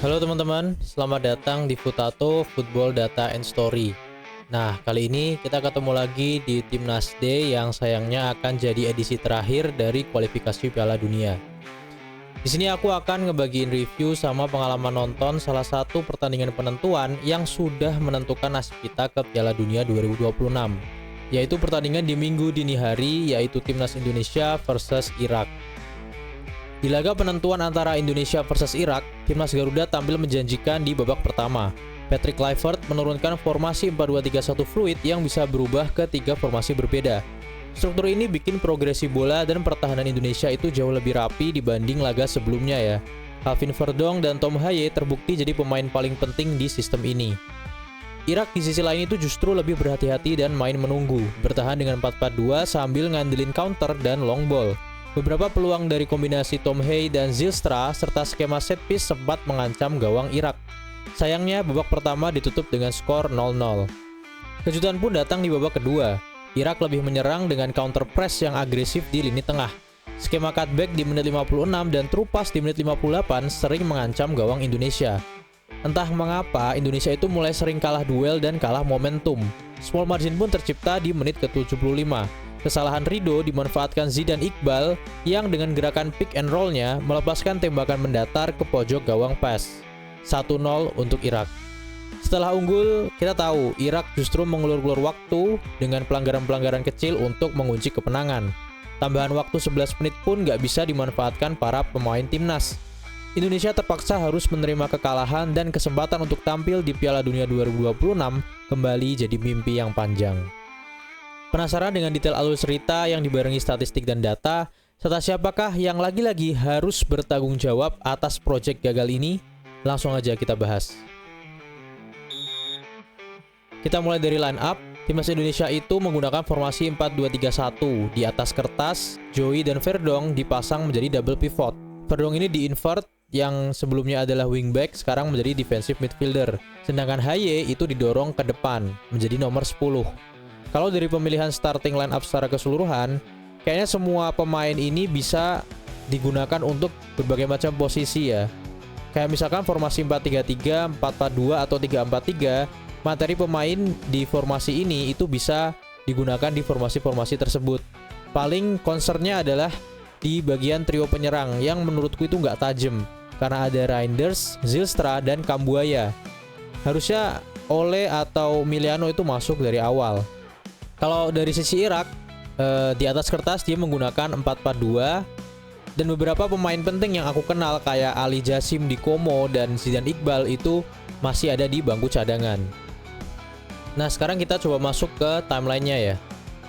Halo teman-teman, selamat datang di Futato Football Data and Story. Nah, kali ini kita ketemu lagi di Timnas Day yang sayangnya akan jadi edisi terakhir dari kualifikasi Piala Dunia. Di sini aku akan ngebagiin review sama pengalaman nonton salah satu pertandingan penentuan yang sudah menentukan nasib kita ke Piala Dunia 2026, yaitu pertandingan di Minggu dini hari, yaitu Timnas Indonesia versus Irak. Di laga penentuan antara Indonesia versus Irak, Timnas Garuda tampil menjanjikan di babak pertama. Patrick Kluivert menurunkan formasi 4-2-3-1 fluid yang bisa berubah ke 3 formasi berbeda. Struktur ini bikin progresi bola dan pertahanan Indonesia itu jauh lebih rapi dibanding laga sebelumnya ya. Calvin Verdong dan Tom Haye terbukti jadi pemain paling penting di sistem ini. Irak di sisi lain itu justru lebih berhati-hati dan main menunggu, bertahan dengan 4-4-2 sambil ngandelin counter dan long ball. Beberapa peluang dari kombinasi Tom Haye dan Zylstra serta skema set piece sempat mengancam gawang Irak. Sayangnya babak pertama ditutup dengan skor 0-0. Kejutan pun datang di babak kedua. Irak lebih menyerang dengan counter press yang agresif di lini tengah. Skema cutback di menit 56 dan true pass di menit 58 sering mengancam gawang Indonesia. Entah mengapa Indonesia itu mulai sering kalah duel dan kalah momentum. Small margin pun tercipta di menit ke-75. Kesalahan Rido dimanfaatkan Zidane Iqbal yang dengan gerakan pick and roll-nya melepaskan tembakan mendatar ke pojok gawang PAS. 1-0 untuk Irak. Setelah unggul, kita tahu Irak justru mengulur-ulur waktu dengan pelanggaran-pelanggaran kecil untuk mengunci kemenangan. Tambahan waktu 11 menit pun nggak bisa dimanfaatkan para pemain timnas. Indonesia terpaksa harus menerima kekalahan dan kesempatan untuk tampil di Piala Dunia 2026 kembali jadi mimpi yang panjang. Penasaran dengan detail alur cerita yang dibarengi statistik dan data, serta siapakah yang lagi-lagi harus bertanggung jawab atas proyek gagal ini? Langsung aja kita bahas. Kita mulai dari line up. Timnas Indonesia itu menggunakan formasi 4-2-3-1. Di atas kertas, Joey dan Verdong dipasang menjadi double pivot. Verdong ini di-invert, yang sebelumnya adalah wingback sekarang menjadi defensive midfielder. Sedangkan Haye itu didorong ke depan menjadi nomor 10. Kalau dari pemilihan starting line up secara keseluruhan, kayaknya semua pemain ini bisa digunakan untuk berbagai macam posisi ya. Kayak misalkan formasi 4-3-3, 4-4-2 atau 3-4-3, materi pemain di formasi ini itu bisa digunakan di formasi-formasi tersebut. Paling concernnya adalah di bagian trio penyerang yang menurutku itu nggak tajam karena ada Reinders, Zylstra, dan Kambuaya. Harusnya Ole atau Miliano itu masuk dari awal. Kalau dari sisi Irak, di atas kertas dia menggunakan 4-4-2 dan beberapa pemain penting yang aku kenal kayak Ali Jasim di Como dan Zidane Iqbal itu masih ada di bangku cadangan. Nah, sekarang kita coba masuk ke timelinenya ya.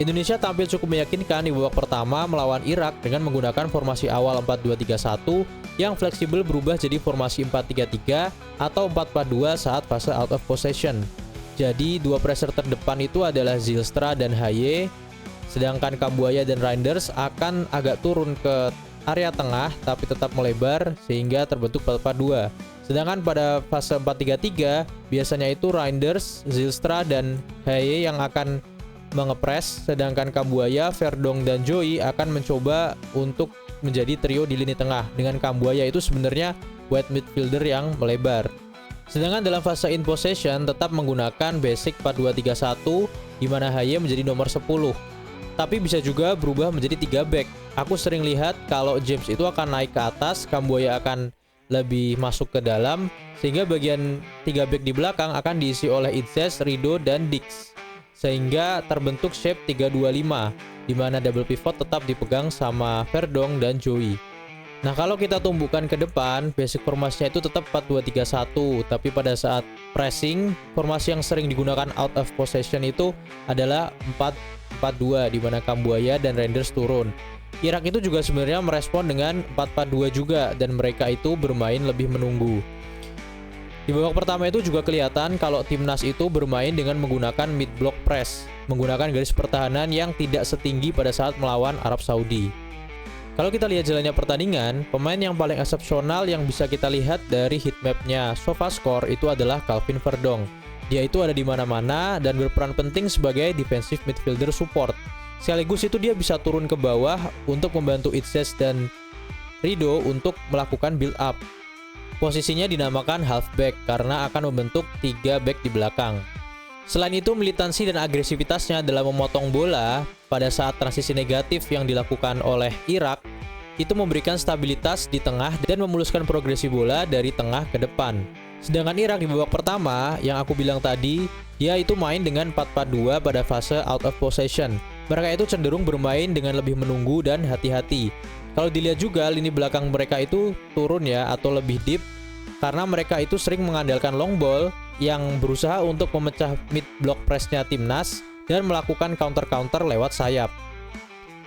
Indonesia tampil cukup meyakinkan di babak pertama melawan Irak dengan menggunakan formasi awal 4-2-3-1 yang fleksibel berubah jadi formasi 4-3-3 atau 4-4-2 saat fase out of possession. Jadi dua pressure terdepan itu adalah Zylstra dan Haye, sedangkan Kambuaya dan Reinders akan agak turun ke area tengah tapi tetap melebar sehingga terbentuk 4-4-2. Sedangkan pada fase 4-3-3 biasanya itu Reinders, Zylstra, dan Haye yang akan mengepres, sedangkan Kambuaya, Verdong, dan Joey akan mencoba untuk menjadi trio di lini tengah dengan Kambuaya itu sebenarnya wide midfielder yang melebar. Sedangkan dalam fase in possession tetap menggunakan basic 4-2-3-1 di mana Haye menjadi nomor 10. Tapi bisa juga berubah menjadi 3 back. Aku sering lihat kalau James itu akan naik ke atas, Kambuaya akan lebih masuk ke dalam, sehingga bagian 3 back di belakang akan diisi oleh Itzes, Rido, dan Dix. Sehingga terbentuk shape 3-2-5 di mana double pivot tetap dipegang sama Verdong dan Joey. Nah, kalau kita tumbuhkan ke depan, basic formasinya itu tetap 4-2-3-1, tapi pada saat pressing, formasi yang sering digunakan out of possession itu adalah 4-4-2 di mana Kambuaya dan Reinders turun. Irak itu juga sebenarnya merespon dengan 4-4-2 juga dan mereka itu bermain lebih menunggu. Di babak pertama itu juga kelihatan kalau timnas itu bermain dengan menggunakan mid block press, menggunakan garis pertahanan yang tidak setinggi pada saat melawan Arab Saudi. Kalau kita lihat jalannya pertandingan, pemain yang paling eksepsional yang bisa kita lihat dari heatmapnya SofaScore itu adalah Calvin Verdong. Dia itu ada di mana-mana dan berperan penting sebagai defensive midfielder support. Sekaligus itu dia bisa turun ke bawah untuk membantu Itzes dan Rido untuk melakukan build up. Posisinya dinamakan halfback karena akan membentuk 3 back di belakang. Selain itu, militansi dan agresivitasnya dalam memotong bola pada saat transisi negatif yang dilakukan oleh Irak itu memberikan stabilitas di tengah dan memuluskan progresi bola dari tengah ke depan. Sedangkan Irak di babak pertama yang aku bilang tadi, dia itu main dengan 4-4-2 pada fase out of possession. Mereka itu cenderung bermain dengan lebih menunggu dan hati-hati. Kalau dilihat juga lini belakang mereka itu turun ya atau lebih deep karena mereka itu sering mengandalkan long ball yang berusaha untuk memecah mid block pressnya timnas dan melakukan counter-counter lewat sayap.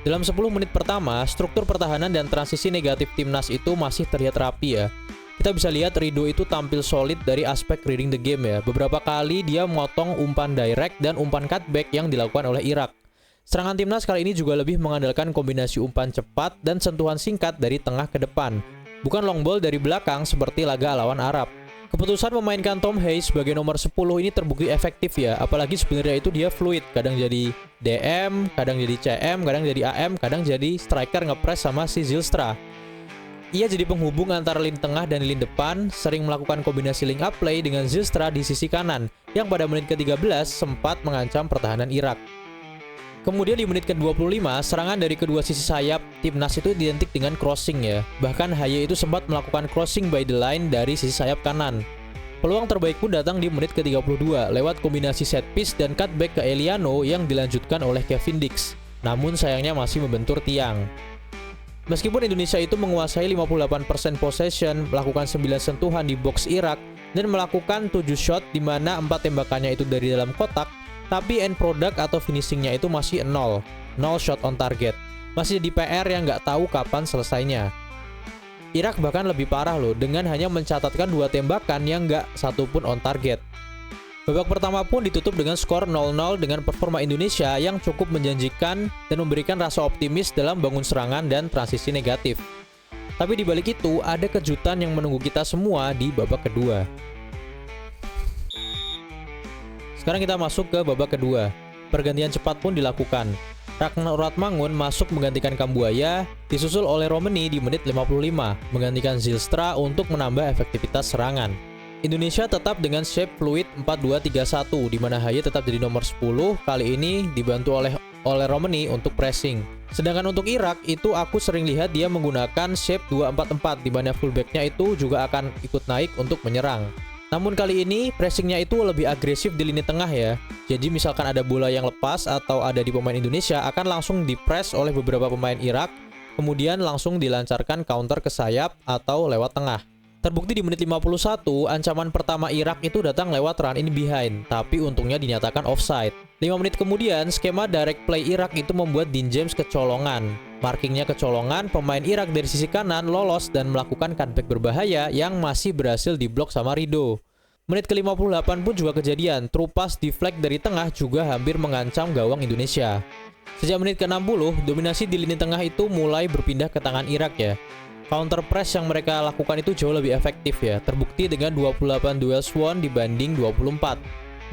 Dalam 10 menit pertama, struktur pertahanan dan transisi negatif timnas itu masih terlihat rapi ya. Kita bisa lihat Ridho itu tampil solid dari aspek reading the game ya. Beberapa kali dia motong umpan direct dan umpan cutback yang dilakukan oleh Irak. Serangan timnas kali ini juga lebih mengandalkan kombinasi umpan cepat dan sentuhan singkat dari tengah ke depan, bukan long ball dari belakang seperti laga lawan Arab. Keputusan memainkan Tom Hayes sebagai nomor 10 ini terbukti efektif ya, apalagi sebenarnya itu dia fluid, kadang jadi DM, kadang jadi CM, kadang jadi AM, kadang jadi striker ngepres sama si Zylstra. Ia jadi penghubung antara lini tengah dan lini depan, sering melakukan kombinasi link up play dengan Zylstra di sisi kanan, yang pada menit ke-13 sempat mengancam pertahanan Irak. Kemudian di menit ke-25, serangan dari kedua sisi sayap timnas itu identik dengan crossing ya. Bahkan Haye itu sempat melakukan crossing by the line dari sisi sayap kanan. Peluang terbaik pun datang di menit ke-32 lewat kombinasi set piece dan cutback ke Eliano yang dilanjutkan oleh Kevin Dix. Namun sayangnya masih membentur tiang. Meskipun Indonesia itu menguasai 58% possession, melakukan 9 sentuhan di box Irak, dan melakukan 7 shot di mana 4 tembakannya itu dari dalam kotak, tapi end product atau finishingnya itu masih 0 shot on target. Masih di PR yang nggak tahu kapan selesainya. Irak bahkan lebih parah loh, dengan hanya mencatatkan 2 tembakan yang nggak satupun on target. Babak pertama pun ditutup dengan skor 0-0 dengan performa Indonesia yang cukup menjanjikan dan memberikan rasa optimis dalam bangun serangan dan transisi negatif. Tapi di balik itu, ada kejutan yang menunggu kita semua di babak kedua. Sekarang kita masuk ke babak kedua. Pergantian cepat pun dilakukan. Ragnar Ratmangun masuk menggantikan Kambuaya, disusul oleh Romani di menit 55, menggantikan Zylstra untuk menambah efektivitas serangan. Indonesia tetap dengan shape fluid 4-2-3-1, di mana Haye tetap jadi nomor 10, kali ini dibantu oleh Romani untuk pressing. Sedangkan untuk Irak, itu aku sering lihat dia menggunakan shape 2-4-4, di mana fullbacknya itu juga akan ikut naik untuk menyerang. Namun kali ini pressingnya itu lebih agresif di lini tengah ya. Jadi misalkan ada bola yang lepas atau ada di pemain Indonesia akan langsung dipress oleh beberapa pemain Irak, kemudian langsung dilancarkan counter ke sayap atau lewat tengah. Terbukti di menit 51, ancaman pertama Irak itu datang lewat run in behind, tapi untungnya dinyatakan offside. 5 menit kemudian, skema direct play Irak itu membuat Dean James kecolongan. Markingnya kecolongan, pemain Irak dari sisi kanan lolos dan melakukan cutback berbahaya yang masih berhasil diblok sama Ridho. Menit ke-58 pun juga kejadian, true pass deflect dari tengah juga hampir mengancam gawang Indonesia. Sejak menit ke-60, dominasi di lini tengah itu mulai berpindah ke tangan Irak ya. Counter press yang mereka lakukan itu jauh lebih efektif ya, terbukti dengan 28 duels won dibanding 24.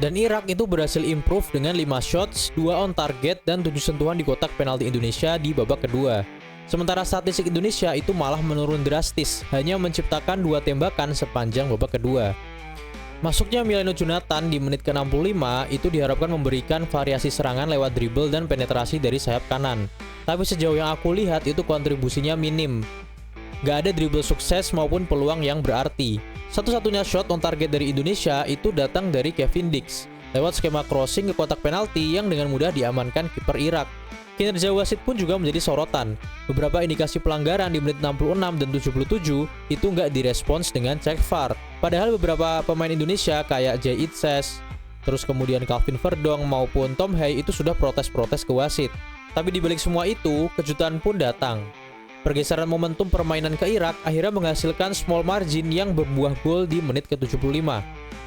Dan Irak itu berhasil improve dengan 5 shots, 2 on target, dan 7 sentuhan di kotak penalti Indonesia di babak kedua. Sementara statistik Indonesia itu malah menurun drastis, hanya menciptakan 2 tembakan sepanjang babak kedua. Masuknya Milano Jonathan di menit ke-65 itu diharapkan memberikan variasi serangan lewat dribble dan penetrasi dari sayap kanan. Tapi sejauh yang aku lihat itu kontribusinya minim. Gak ada dribble sukses maupun peluang yang berarti. Satu-satunya shot on target dari Indonesia itu datang dari Kevin Dix lewat skema crossing ke kotak penalti yang dengan mudah diamankan kiper Irak. Kinerja wasit pun juga menjadi sorotan. Beberapa indikasi pelanggaran di menit 66 dan 77 itu nggak direspons dengan cek VAR. Padahal beberapa pemain Indonesia kayak Jay Itses, terus kemudian Calvin Verdong maupun Tom Haye itu sudah protes-protes ke wasit. Tapi di balik semua itu, kejutan pun datang. Pergeseran momentum permainan ke Irak akhirnya menghasilkan small margin yang berbuah gol di menit ke-75.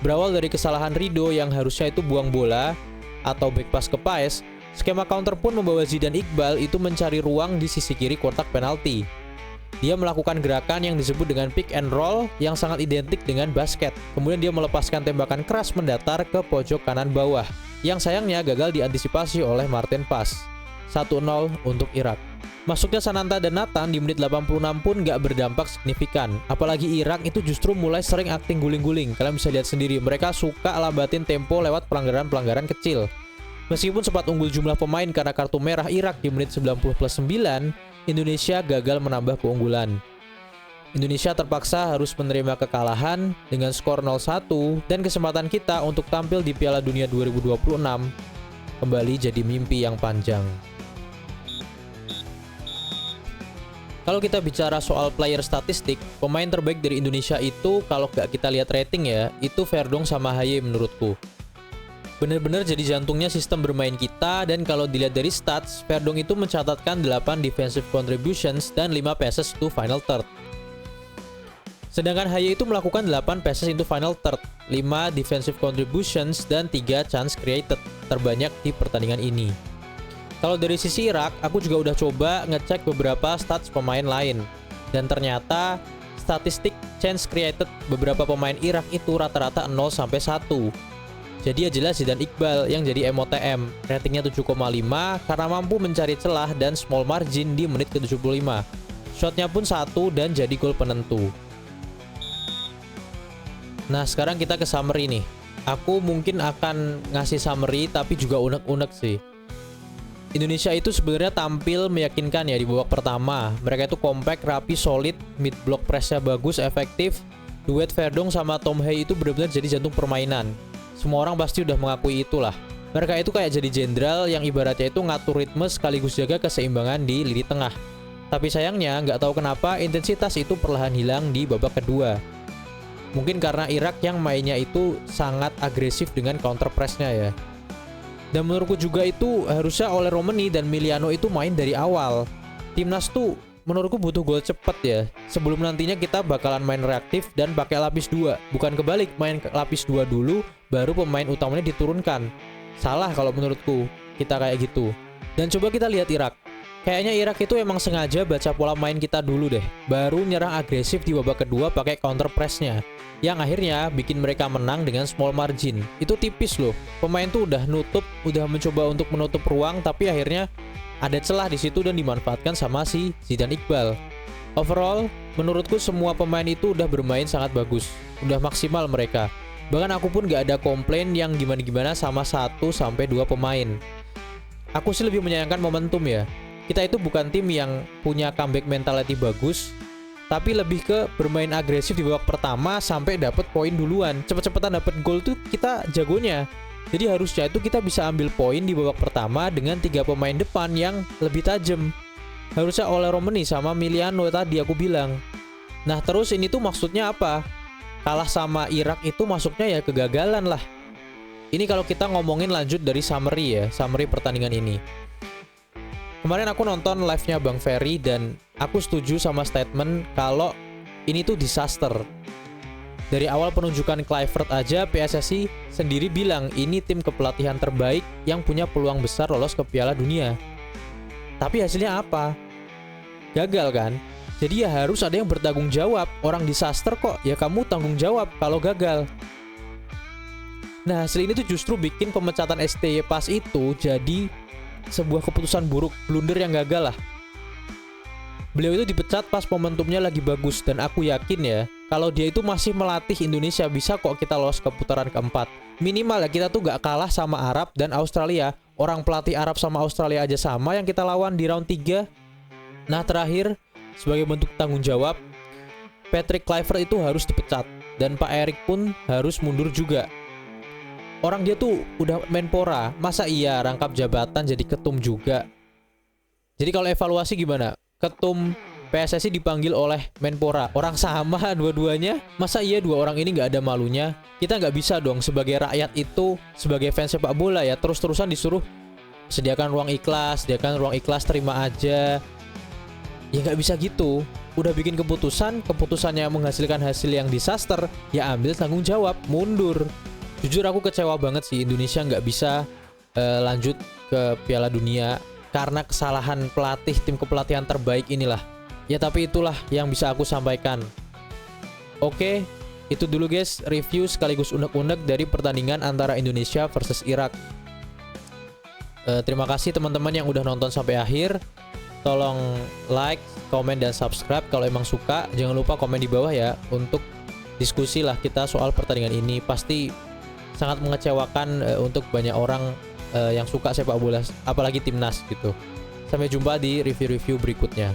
Berawal dari kesalahan Ridho yang harusnya itu buang bola atau back pass ke Paes, skema counter pun membawa Zidane Iqbal itu mencari ruang di sisi kiri kotak penalti. Dia melakukan gerakan yang disebut dengan pick and roll yang sangat identik dengan basket. Kemudian dia melepaskan tembakan keras mendatar ke pojok kanan bawah, yang sayangnya gagal diantisipasi oleh Martin Paes. 1-0 untuk Irak. Masuknya Sananta dan Nathan di menit 86 pun nggak berdampak signifikan. Apalagi Irak itu justru mulai sering akting guling-guling. Kalian bisa lihat sendiri, mereka suka lambatin tempo lewat pelanggaran-pelanggaran kecil. Meskipun sempat unggul jumlah pemain karena kartu merah Irak di menit 90+9, Indonesia gagal menambah keunggulan. Indonesia terpaksa harus menerima kekalahan dengan skor 0-1 dan kesempatan kita untuk tampil di Piala Dunia 2026 kembali jadi mimpi yang panjang. Kalau kita bicara soal player statistik, pemain terbaik dari Indonesia itu kalau nggak kita lihat rating ya, itu Verdong sama Haye menurutku. Bener-bener jadi jantungnya sistem bermain kita, dan kalau dilihat dari stats, Verdong itu mencatatkan 8 defensive contributions dan 5 passes to final third. Sedangkan Haye itu melakukan 8 passes into final third, 5 defensive contributions, dan 3 chance created, terbanyak di pertandingan ini. Kalau dari sisi Irak, aku juga udah coba ngecek beberapa stats pemain lain. Dan ternyata statistik chance created beberapa pemain Irak itu rata-rata 0-1. Jadi ya jelas Zidane Iqbal yang jadi MOTM, ratingnya 7,5 karena mampu mencari celah dan small margin di menit ke-75. Shotnya pun 1 dan jadi gol penentu. Nah sekarang kita ke summary nih. Aku mungkin akan ngasih summary tapi juga unek-unek sih. Indonesia itu sebenarnya tampil meyakinkan ya di babak pertama. Mereka itu compact, rapi, solid, mid block pressnya bagus, efektif. Duet Verdong sama Tom Haye itu benar-benar jadi jantung permainan. Semua orang pasti udah mengakui itulah. Mereka itu kayak jadi jenderal yang ibaratnya itu ngatur ritme sekaligus jaga keseimbangan di lini tengah. Tapi sayangnya nggak tahu kenapa intensitas itu perlahan hilang di babak kedua. Mungkin karena Irak yang mainnya itu sangat agresif dengan counter pressnya ya. Dan menurutku juga itu harusnya oleh Romani dan Miliano itu main dari awal. Timnas tuh menurutku butuh gol cepet ya. Sebelum nantinya kita bakalan main reaktif dan pakai lapis 2. Bukan kebalik, main lapis 2 dulu baru pemain utamanya diturunkan. Salah kalau menurutku kita kayak gitu. Dan coba kita lihat Irak. Kayaknya Irak itu emang sengaja baca pola main kita dulu deh. Baru nyerang agresif di babak kedua pakai counter pressnya, yang akhirnya bikin mereka menang dengan small margin. Itu tipis loh. Pemain tuh udah mencoba untuk menutup ruang, tapi akhirnya ada celah di situ dan dimanfaatkan sama si Zidane Iqbal. Overall, menurutku semua pemain itu udah bermain sangat bagus. Udah maksimal mereka. Bahkan aku pun gak ada komplain yang gimana-gimana sama 1-2 pemain. Aku sih lebih menyayangkan momentum ya. Kita itu bukan tim yang punya comeback mentality bagus, tapi lebih ke bermain agresif di babak pertama sampai dapat poin duluan. Cepet-cepetan dapat gol tuh kita jagonya. Jadi harusnya itu kita bisa ambil poin di babak pertama dengan 3 pemain depan yang lebih tajam. Harusnya oleh Romani sama Miliano tadi aku bilang. Nah terus ini tuh maksudnya apa? Kalah sama Irak itu masuknya ya kegagalan lah. Ini kalau kita ngomongin lanjut dari summary ya, summary pertandingan ini. Kemarin aku nonton live-nya Bang Ferry dan aku setuju sama statement kalau ini tuh disaster. Dari awal penunjukan Kluivert aja PSSI sendiri bilang ini tim kepelatihan terbaik yang punya peluang besar lolos ke Piala Dunia. Tapi hasilnya apa? Gagal kan? Jadi ya harus ada yang bertanggung jawab. Orang disaster kok, ya kamu tanggung jawab kalau gagal. Nah hasil ini tuh justru bikin pemecatan STY pas itu jadi sebuah keputusan buruk, blunder yang gagal lah. Beliau itu dipecat pas momentumnya lagi bagus, dan aku yakin ya kalau dia itu masih melatih Indonesia bisa kok kita lolos ke putaran keempat. Minimal ya kita tuh gak kalah sama Arab dan Australia. Orang pelatih Arab sama Australia aja sama yang kita lawan di round 3. Nah terakhir, sebagai bentuk tanggung jawab, Patrick Kluivert itu harus dipecat, dan Pak Erik pun harus mundur juga. Orang dia tuh udah Menpora, masa iya rangkap jabatan jadi ketum juga? Jadi kalau evaluasi gimana? Ketum PSSI dipanggil oleh Menpora, orang sama dua-duanya. Masa iya dua orang ini nggak ada malunya? Kita nggak bisa dong sebagai rakyat itu, sebagai fans sepak bola ya, terus-terusan disuruh sediakan ruang ikhlas, terima aja. Ya nggak bisa gitu. Udah bikin keputusannya menghasilkan hasil yang disaster, ya ambil tanggung jawab, mundur. Jujur aku kecewa banget sih Indonesia nggak bisa lanjut ke Piala Dunia karena kesalahan pelatih tim kepelatihan terbaik inilah. Ya tapi itulah yang bisa aku sampaikan. Oke, itu dulu guys review sekaligus unek-unek dari pertandingan antara Indonesia versus Irak. Terima kasih teman-teman yang udah nonton sampai akhir. Tolong like, komen, dan subscribe kalau emang suka. Jangan lupa komen di bawah ya untuk diskusi lah kita soal pertandingan ini. Pasti sangat mengecewakan untuk banyak orang yang suka sepak bola, apalagi timnas gitu. Sampai jumpa di review-review berikutnya.